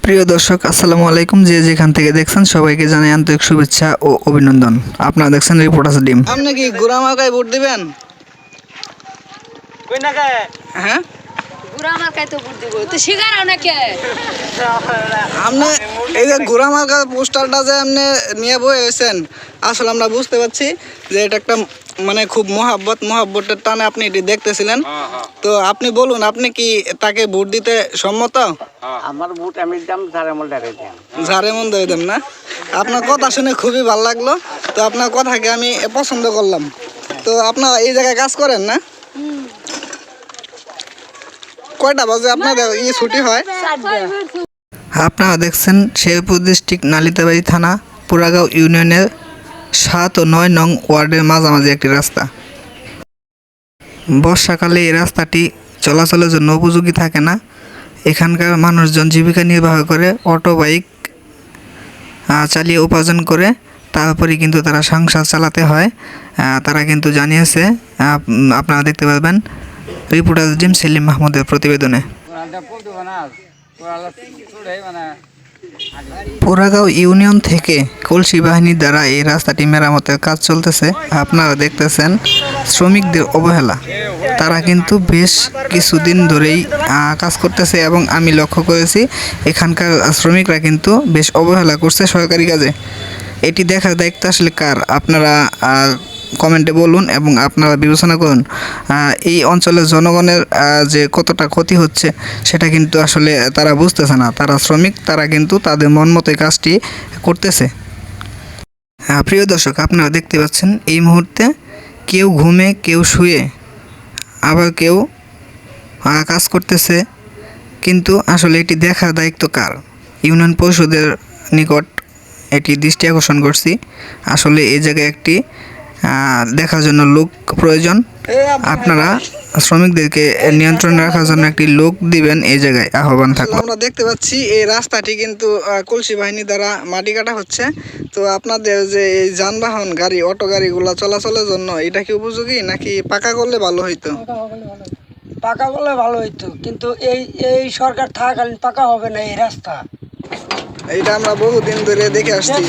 প্রিয় দর্শক আসসালামু আলাইকুম, যে যেখান থেকে দেখছেন সবাইকে জানাই আন্তরিক শুভেচ্ছা ও অভিনন্দন। আপনারা দেখছেন রিপোর্টার্স ডিম। আপনি কি গুড়ামার্কায় ভোট দিবেন? কই না কে হ্যাঁ, গুড়ামার্কায় তো ভোট দিব, তো শিকার অনেকে। আপনি এই যে গুড়ামার্কার পোস্টারটা যে আপনি নিয়ে বয়ে হয়েছেন, আসলে আমরা বুঝতে পারছি যে এটা একটা মানে খুব মহাব্বতের টানে আপনি এটি দেখতেছিলেন। তো আপনি বলুন, আপনি কি তাকে ভোট দিতে সম্মত? আমার বুট আমি দাম ধারে মল ডারে দেন ঝাড়ে মন দিয়ে দেন না? আপনার কথা শুনে খুবই ভালো লাগলো। তো আপনার কথাকে আমি পছন্দ করলাম। তো আপনার এই জায়গায় কাজ করেন না? কয়টা বাজে আপনাদের ছুটি হয়? আপনারা দেখছেন শেরপুর ডিস্ট্রিক্ট নালিতাবাড়ি থানা পুরাগাঁও ইউনিয়নের 7 ও 9 নং ওয়ার্ডের মাঝামাঝি একটি রাস্তা। বর্ষাকালে এই রাস্তাটি চলাচলের জন্য উপযোগী থাকে না। এখানকার মানুষজন জীবিকা নির্বাহ করে অটো বাইক চালিয়ে উপার্জন করে, তারপরে কিন্তু তারা সংসার চালাতে হয়। তারা কিন্তু জানিয়েছে, আপনারা দেখতে পাবেন রিপোর্টার জিম সেলিম মাহমুদের প্রতিবেদনে। পুরাগাঁও ইউনিয়ন থেকে কলসি বাহিনীর দ্বারা এই রাস্তাটি মেরামতের কাজ চলতেছে। আপনারা দেখতেছেন শ্রমিকদের অবহেলা। তারা কিন্তু বেশ কিছুদিন ধরেই কাজ করতেছে এবং আমি লক্ষ্য করেছি এখানকার শ্রমিকরা কিন্তু বেশ অবহেলা করছে সরকারি কাজে। এটি দেখার দায়িত্ব আসলে কার? আপনারা কমেন্টে বলুন এবং আপনারা বিবেচনা করুন। এই অঞ্চলের জনগণের যে কতটা ক্ষতি হচ্ছে সেটা কিন্তু আসলে তারা বুঝতেছে না। তারা শ্রমিক, তারা কিন্তু তাদের মন মতোই কাজটি করতেছে। প্রিয় দর্শক, আপনারা দেখতে পাচ্ছেন এই মুহূর্তে কেউ ঘুমে, কেউ শুয়ে, আবার কেউ কাজ করতেছে। কিন্তু আসলে এটি দেখার দায়িত্ব কার? ইউনিয়ন পরিষদের নিকট এটি দৃষ্টি আকর্ষণ করছি। আসলে এই জায়গায় একটি দেখার জন্য লোক প্রয়োজন। আপনারা শ্রমিকদেরকে নিয়ন্ত্রণে রাখার জন্য একটি লোক দিবেন, এই জায়গায় আহ্বান থাকলো। আমরা দেখতে পাচ্ছি এই রাস্তাটি কিন্তু কলসি বাহিনী দ্বারা মাটি কাটা হচ্ছে। তো আপনাদের যে এই যানবাহন গাড়ি, অটো গাড়িগুলো চলাচলের জন্য এটা কি উপযোগী, নাকি পাকা করলে ভালো হইতো? পাকা করলে ভালো হইতো, কিন্তু এই সরকার থাকাকালীন পাকা হবে না এই রাস্তা। এইটা আমরা বহুদিন ধরে দেখে আসছি।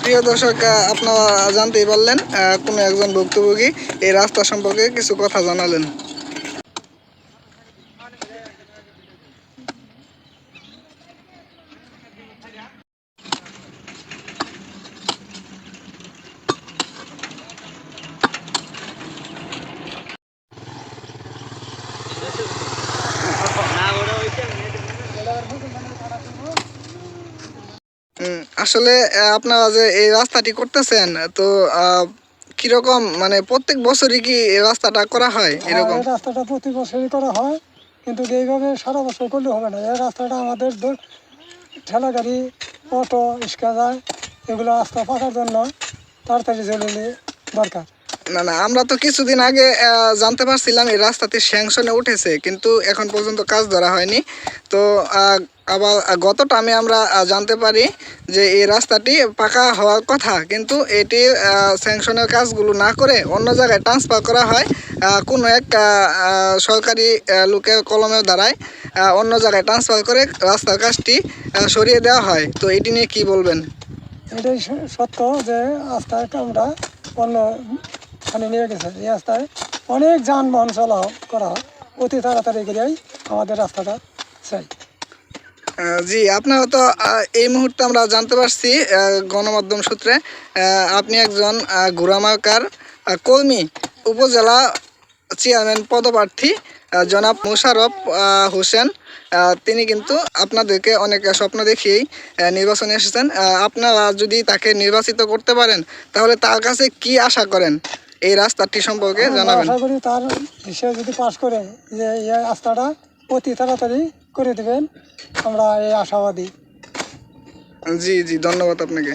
প্রিয় দর্শক, আপনারা জানতেই পারলেন কোনো একজন ভুক্তভোগী এই রাস্তা সম্পর্কে কিছু কথা জানালেন। আসলে আপনারা যে এই রাস্তাটি করতেছেন, তো কিরকম মানে প্রত্যেক বছরই কি এই রাস্তাটা করা হয়? এরকম রাস্তাটা প্রতি বছরই করা হয়, কিন্তু এইভাবে সারা বছর করলে হবে না। এই রাস্তাটা আমাদের ঠেলা গাড়ি, অটো, রিক্সা এগুলো রাস্তা পাকার জন্য তাড়াতাড়ি জরুরি দরকার। না, আমরা তো কিছুদিন আগে জানতে পারছিলাম এই রাস্তাটি স্যাংশনে উঠেছে, কিন্তু এখন পর্যন্ত কাজ ধরা হয়নি। তো আবার গতটা আমরা জানতে পারি যে এই রাস্তাটি পাকা হওয়ার কথা, কিন্তু এটি স্যাংশনের কাজগুলো না করে অন্য জায়গায় ট্রান্সফার করা হয়। কোনো এক সরকারি লোকের কলমের দ্বারায় অন্য জায়গায় ট্রান্সফার করে রাস্তার কাজটি সরিয়ে দেওয়া হয়। তো এটি নিয়ে কি বলবেন? এটাই সত্য যে রাস্তাটা আমরা অন্যখানে নিয়ে গেছে। এই রাস্তায় অনেক যানবাহন করা হয়, অতি তাড়াতাড়ি করেই আমাদের রাস্তাটা চাই। জি, আপনারা তো এই মুহূর্তে আমরা জানতে পারছি গণমাধ্যম সূত্রে আপনি একজন গুড়ামার্কার কর্মী, উপজেলা চেয়ারম্যান পদপ্রার্থী জনাব মোশাররফ হোসেন। তিনি কিন্তু আপনাদেরকে অনেক স্বপ্ন দেখিয়েই নির্বাচনে এসেছেন। আপনারা যদি তাকে নির্বাচিত করতে পারেন তাহলে তার কাছে কি আশা করেন এই রাস্তাটি সম্পর্কে জানাবেন। আশা করি তার হিসেবে যদি পাশ করে যে এই রাস্তাটা অতি তাড়াতাড়ি করে দেবেন, আমরা এই আশাবাদী। জি, ধন্যবাদ আপনাকে।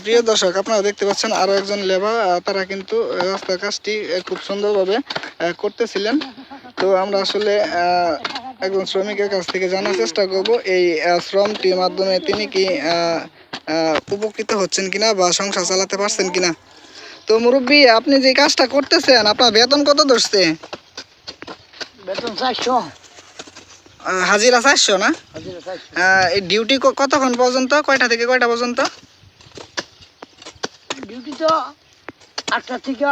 প্রিয় দর্শক, আপনারা দেখতে পাচ্ছেন আরও একজন লেবার, তারা কিন্তু রাস্তার কাজটি খুব সুন্দরভাবে করতেছিলেন। তো আমরা আসলে একজন শ্রমিকের কাছ থেকে জানার চেষ্টা করব এই শ্রমটির মাধ্যমে তিনি কি উপকৃত হচ্ছেন কিনা বা সংসার চালাতে পারছেন কিনা। তো মুরব্বী, আপনি যে কাজটা করতেছেন আপনার বেতন কত ধরছে? বেতন 400 হাজিরা 400 না? হাজিরা 400 এই ডিউটি কতক্ষণ পর্যন্ত, কয়টা থেকে কয়টা পর্যন্ত? ডিউটি তো 8টা থেকে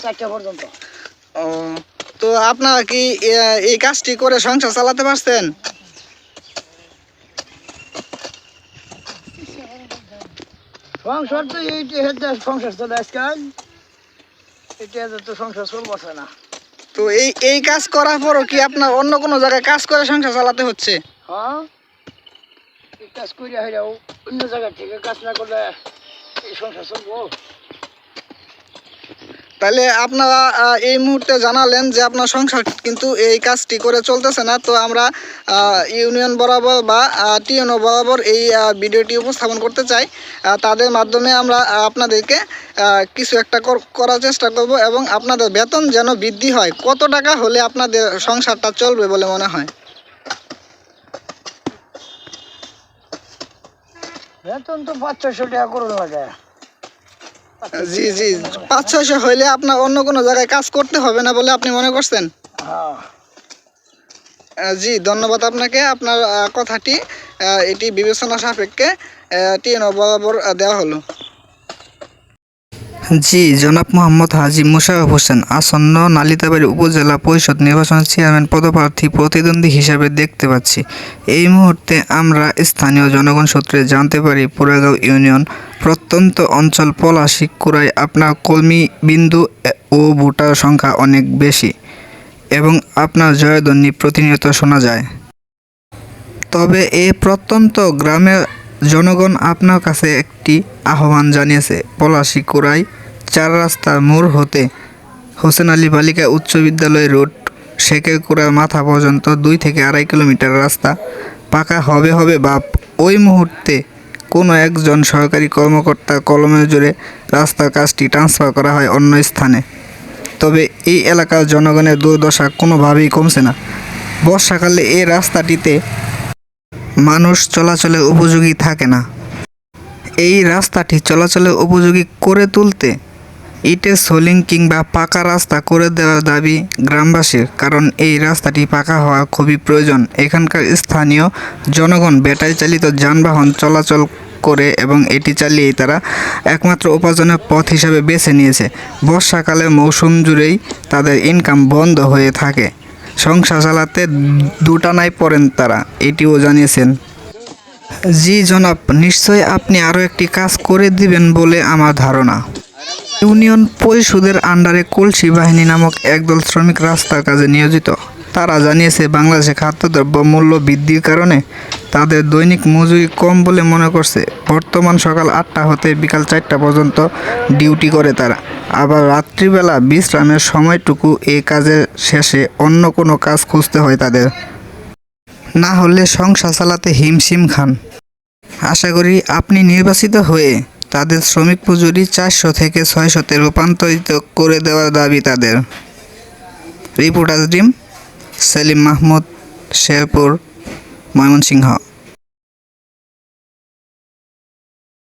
4টা পর্যন্ত। ও, তো আপনারা কি এই কাজটি করে সংসার চালাতে পারছেন? সংসার তো এইটা হেঁটে সংসার চলে আজকাল, এটা তো সংসার চলবছে না। তো এই কাজ করার পরও কি আপনার অন্য কোনো জায়গায় কাজ করে সংসার চালাতে হচ্ছে? হ্যাঁ, এই কাজ করিয়া হইলেও অন্য জায়গা থেকে কাজ না করলে এই সংসার চলবো? তাহলে আপনারা এই মুহূর্তে জানালেন যে আপনার সংসার কিন্তু এই কাজটি করে চলতেছে না। তো আমরা ইউনিয়ন বরাবর বা টিএনও বরাবর এই ভিডিওটি উপস্থাপন করতে চাই। তাদের মাধ্যমে আমরা আপনাদেরকে কিছু একটা করার চেষ্টা করব এবং আপনাদের বেতন যেন বৃদ্ধি হয়। কত টাকা হলে আপনাদের সংসারটা চলবে বলে মনে হয়? বেতন তো 500-600 টাকা করে লাগে। জি জি, 500-600 হইলে আপনার অন্য কোনো জায়গায় কাজ করতে হবে না বলে আপনি মনে করছেন? হ্যাঁ, জি, ধন্যবাদ আপনাকে। আপনার কথাটি এটি বিবেচনা সাপেক্ষে টিএনও বরাবর দেওয়া হলো। জি, জনাব মোহাম্মদ হাজী মোশাররফ হোসেন আসন্ন নালিতাবাড়ী উপজেলা পরিষদ নির্বাচনের চেয়ারম্যান পদপ্রার্থী প্রতিদ্বন্দ্বী হিসাবে দেখতে পাচ্ছি। এই মুহূর্তে আমরা স্থানীয় জনগণ সূত্রে জানতে পারি পোড়াগাঁও ইউনিয়ন প্রত্যন্ত অঞ্চল পলাশী কুড়ায় আপনার কর্মী বিন্দু ও ভোটার সংখ্যা অনেক বেশি এবং আপনার জয়ধ্বনি প্রতিনিয়ত শোনা যায়। তবে এই প্রত্যন্ত গ্রামের জনগণ আপনার কাছে একটি আহ্বান জানিয়েছে। পলাশী কুড়াই 4 রাস্তার মোড় হতে হোসেন আলী বালিকা উচ্চ বিদ্যালয় রোড শেখের কুড়ার মাথা পর্যন্ত 2 থেকে 2.5 কিলোমিটার রাস্তা পাকা হবে বা ওই মুহূর্তে কোনো একজন সরকারি কর্মকর্তা কলমের জোরে রাস্তার কাজটি ট্রান্সফার করা হয় অন্য স্থানে। তবে এই এলাকার জনগণের দুর্দশা কোনোভাবেই কমছে না। বর্ষাকালে এই রাস্তাটিতে মানুষ চলাচলের উপযোগী থাকে না। এই রাস্তাটি চলাচলের উপযোগী করে তুলতে ইটের সোলিং কিংবা পাকা রাস্তা করে দেওয়ার দাবি গ্রামবাসীর, কারণ এই রাস্তাটি পাকা হওয়া খুবই প্রয়োজন। এখানকার স্থানীয় জনগণ ব্যাটারি চালিত যানবাহন চলাচল করে এবং এটি চালিয়েই তারা একমাত্র উপার্জনের পথ হিসাবে বেছে নিয়েছে। বর্ষাকালে মৌসুম জুড়েই তাদের ইনকাম বন্ধ হয়ে থাকে। সংসার চালাতে দুটানায় পড়েন তারা, এটিও জানিয়েছেন। জি জনাব, নিশ্চয়ই আপনি আরও একটি কাজ করে দিবেন বলে আমার ধারণা। ইউনিয়ন পরিষদের আন্ডারে কলসি বাহিনী নামক একদল শ্রমিক রাস্তার কাজে নিয়োজিত। তারা জানিয়েছে বাংলাদেশে খাদ্যদ্রব্য মূল্য বৃদ্ধির কারণে তাদের দৈনিক মজুরি কম বলে মনে করছে। বর্তমান সকাল 8টা হতে বিকাল 4টা পর্যন্ত ডিউটি করে তারা। আবার রাত্রিবেলা বিশ্রামের সময়টুকু এই কাজের শেষে অন্য কোনো কাজ খুঁজতে হয় তাদের, না হলে সংসার চালাতে হিমশিম খান। আশা করি আপনি নির্বাচিত হয়ে তাদের শ্রমিক মজুরি 400 থেকে 600-তে রূপান্তরিত করে দেওয়ার দাবি তাদের। রিপোর্টার ডিম সেলিম মাহমুদ, শেরপুর, ময়মনসিংহ।